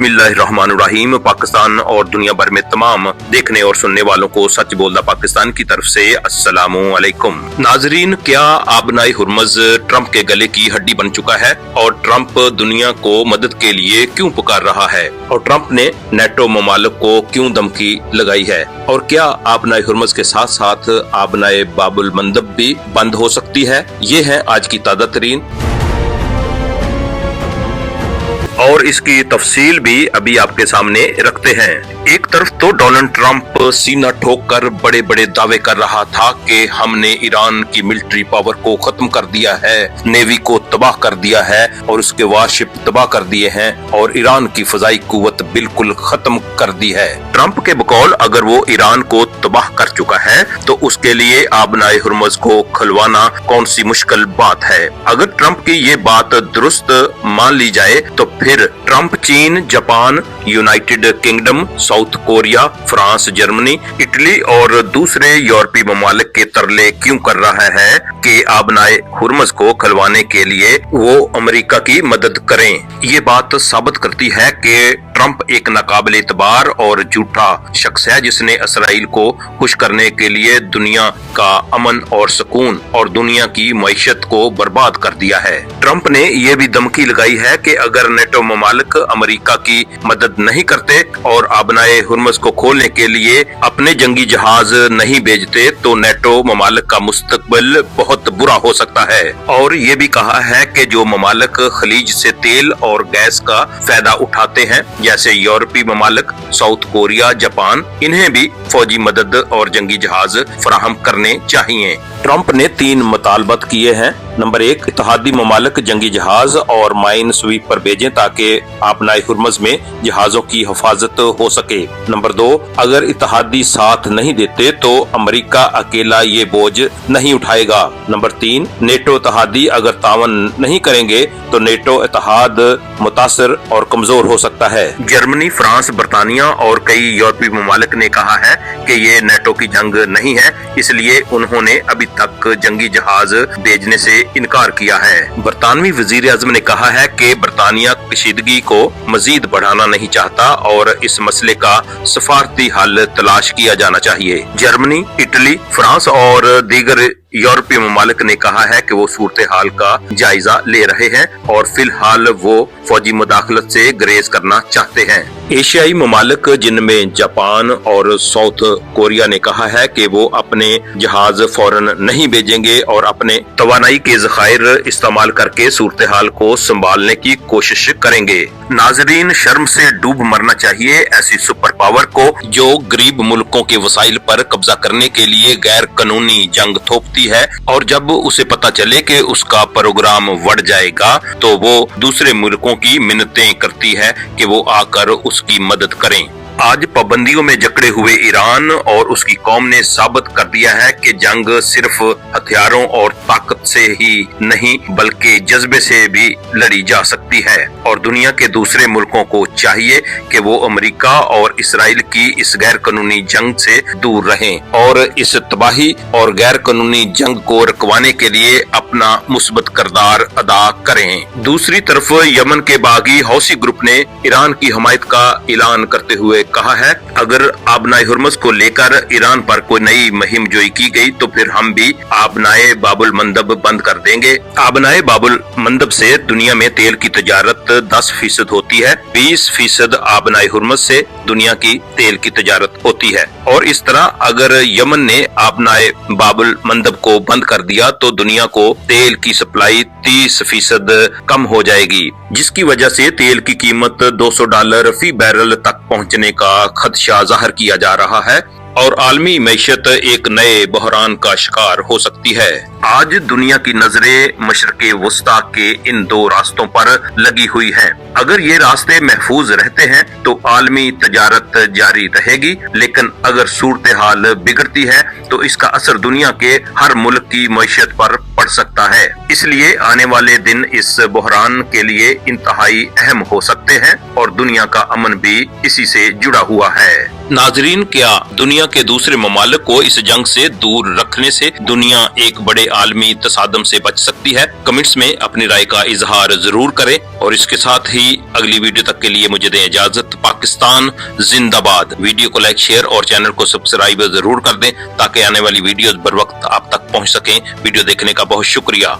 बिस्मिल्लाहिर्रहमानिर्रहीम। पाकिस्तान और दुनिया भर में तमाम देखने और सुनने वालों को सच बोलना पाकिस्तान की तरफ से अस्सलामु अलैकुम। नाजरीन, क्या आबनाए हुर्मुज़ ट्रंप के गले की हड्डी बन चुका है और ट्रंप दुनिया को मदद के लिए क्यों पुकार रहा है और ट्रंप ने नेटो ममालिक को क्यों धमकी लगाई है और क्या आबनाए हुर्मुज़ के साथ साथ आबनाए बाबुल मंदब भी बंद हो सकती है? ये है आज की ताज़ा तरीन और इसकी तफसील भी अभी आपके सामने रखते हैं। एक तरफ तो डोनाल्ड ट्रंप सीना ठोक कर बड़े बड़े दावे कर रहा था कि हमने ईरान की मिलिट्री पावर को खत्म कर दिया है, नेवी को तबाह कर दिया है और उसके वारशिप तबाह कर दिए हैं और ईरान की फजाई कुव्वत बिल्कुल खत्म कर दी है। ट्रंप के बकौल अगर वो ईरान को तबाह कर चुका है तो उसके लिए आबनाए हुर्मुज़ को खुलवाना कौन सी मुश्किल बात है। अगर ट्रंप की ये बात दुरुस्त मान ली जाए तो फिर ट्रंप चीन, Japan, United kingdom, south Korea, France, Germany, Italy और दूसरे यूरोपीय ममालिक के तरले क्यों कर रहा है कि आबनाए हुर्मुज़ को खुलवाने के लिए वो अमेरिका की मदद करें। ये बात साबित करती है कि ट्रंप एक नाकाबिल एतबार और झूठा शख्स है जिसने इसराइल को खुश करने के लिए दुनिया का अमन और सुकून और दुनिया की मईशत को बर्बाद कर दिया है। ट्रंप ने यह भी धमकी लगाई है कि अगर नेटो ममालिक अमेरिका की मदद नहीं करते और आबनाए हुर्मुज़ को खोलने के लिए अपने जंगी जहाज नहीं भेजते तो नेटो ममालिक का मुस्तकबिल बहुत बुरा हो सकता है। और ये भी कहा है कि जो ममालिक खलीज से तेल और गैस का फायदा उठाते हैं जैसे यूरोपीय ममालिक, साउथ कोरिया, जापान, इन्हें भी फौजी मदद और जंगी जहाज फराहम करने चाहिए। ट्रंप ने 3 मुतालबत किए हैं। नंबर 1, इत्तेहादी ममालिक जंगी जहाज और माइन स्वीपर भेजें ताकि आबनाए हुर्मुज़ में जहाजों की हिफाजत हो सके। नंबर 2, अगर इत्तेहादी साथ नहीं देते तो अमेरिका अकेला ये बोझ नहीं उठाएगा। नंबर 3, नेटो इत्तेहादी अगर तावन नहीं करेंगे तो नेटो इत्तेहाद मुतासर और कमजोर हो सकता है। जर्मनी, फ्रांस, बरतानिया और कई यूरोपीय ममालिक ने कहा है कि ये नेटो की जंग नहीं है, इसलिए उन्होंने अभी तक जंगी जहाज भेजने से इनकार किया है। बरतानवी वजीर आज़म ने कहा है कि बरतानिया कशीदगी को मजीद बढ़ाना नहीं चाहता और इस मसले का सफारती हल तलाश किया जाना चाहिए। जर्मनी, इटली, फ्रांस और दीगर यूरोपीय ममालिक ने कहा है कि वो सूरत हाल का जायजा ले रहे हैं और फिलहाल वो फौजी मुदाखलत से गुरेज करना चाहते हैं। एशियाई ममालिक जिनमें जापान और साउथ कोरिया ने कहा है कि वो अपने जहाज फौरन नहीं भेजेंगे और अपने तवानाई के ज़खायर इस्तेमाल करके सूरत हाल को संभालने की कोशिश करेंगे। नाजरीन, शर्म से डूब मरना चाहिए ऐसी सुपर पावर को जो गरीब मुल्कों के वसाइल पर कब्जा करने के लिए गैर कानूनी जंग थोपती है और जब उसे पता चले कि उसका प्रोग्राम बढ़ जाएगा तो वो दूसरे मुल्कों की मिन्नतें करती है कि वो आकर उसकी मदद करें। आज पाबंदियों में जकड़े हुए ईरान और उसकी कौम ने साबित कर दिया है कि जंग सिर्फ हथियारों और ताकत से ही नहीं बल्कि जज्बे से भी लड़ी जा सकती है और दुनिया के दूसरे मुल्कों को चाहिए कि वो अमेरिका और इसराइल की इस गैर कानूनी जंग से दूर रहें और इस तबाही और गैर कानूनी जंग को रुकवाने के लिए अपना मुस्बत किरदार अदा करें। दूसरी तरफ यमन के बागी हौसी ग्रुप ने ईरान की हमायत का ऐलान करते हुए कहा है अगर आबनाए हुर्मुज़ को लेकर ईरान पर कोई नई मुहिम जोई की गई तो फिर हम भी आबनाए बाबुल मंदब बंद कर देंगे। आबनाए बाबुल मंदब से दुनिया में तेल की तजारत 10% होती है, 20% आबनाए हुर्मुज़ से दुनिया की तेल की तजारत होती है और इस तरह अगर यमन ने आबनाए बाबुल मंदब को बंद कर दिया तो दुनिया को तेल की सप्लाई 30% कम हो जाएगी जिसकी वजह से तेल की कीमत $200 फी बैरल तक पहुंचने का खदशा जाहिर किया जा रहा है और आलमी मैशत एक नए बहरान का शिकार हो सकती है। आज दुनिया की नजरें मशरक़े वस्ता के इन 2 रास्तों पर लगी हुई हैं। अगर ये रास्ते महफूज रहते हैं तो आलमी तजारत जारी रहेगी, लेकिन अगर सूरत हाल बिगड़ती है तो इसका असर दुनिया के हर मुल्क की मईशत पर पड़ सकता है। इसलिए आने वाले दिन इस बहरान के लिए इंतहाई अहम हो सकते हैं और दुनिया का अमन भी इसी से जुड़ा हुआ है। नाजरीन, क्या दुनिया के दूसरे ममालिक को इस जंग से दूर रखने से दुनिया एक बड़े आलमी तसादम से बच सकती है? कमेंट्स में अपनी राय का इजहार जरूर करें और इसके साथ ही अगली वीडियो तक के लिए मुझे दें इजाजत। पाकिस्तान जिंदाबाद। वीडियो को लाइक, शेयर और चैनल को सब्सक्राइब जरूर कर दें ताकि आने वाली वीडियोस बर वक्त आप तक पहुंच सकें। वीडियो देखने का बहुत शुक्रिया।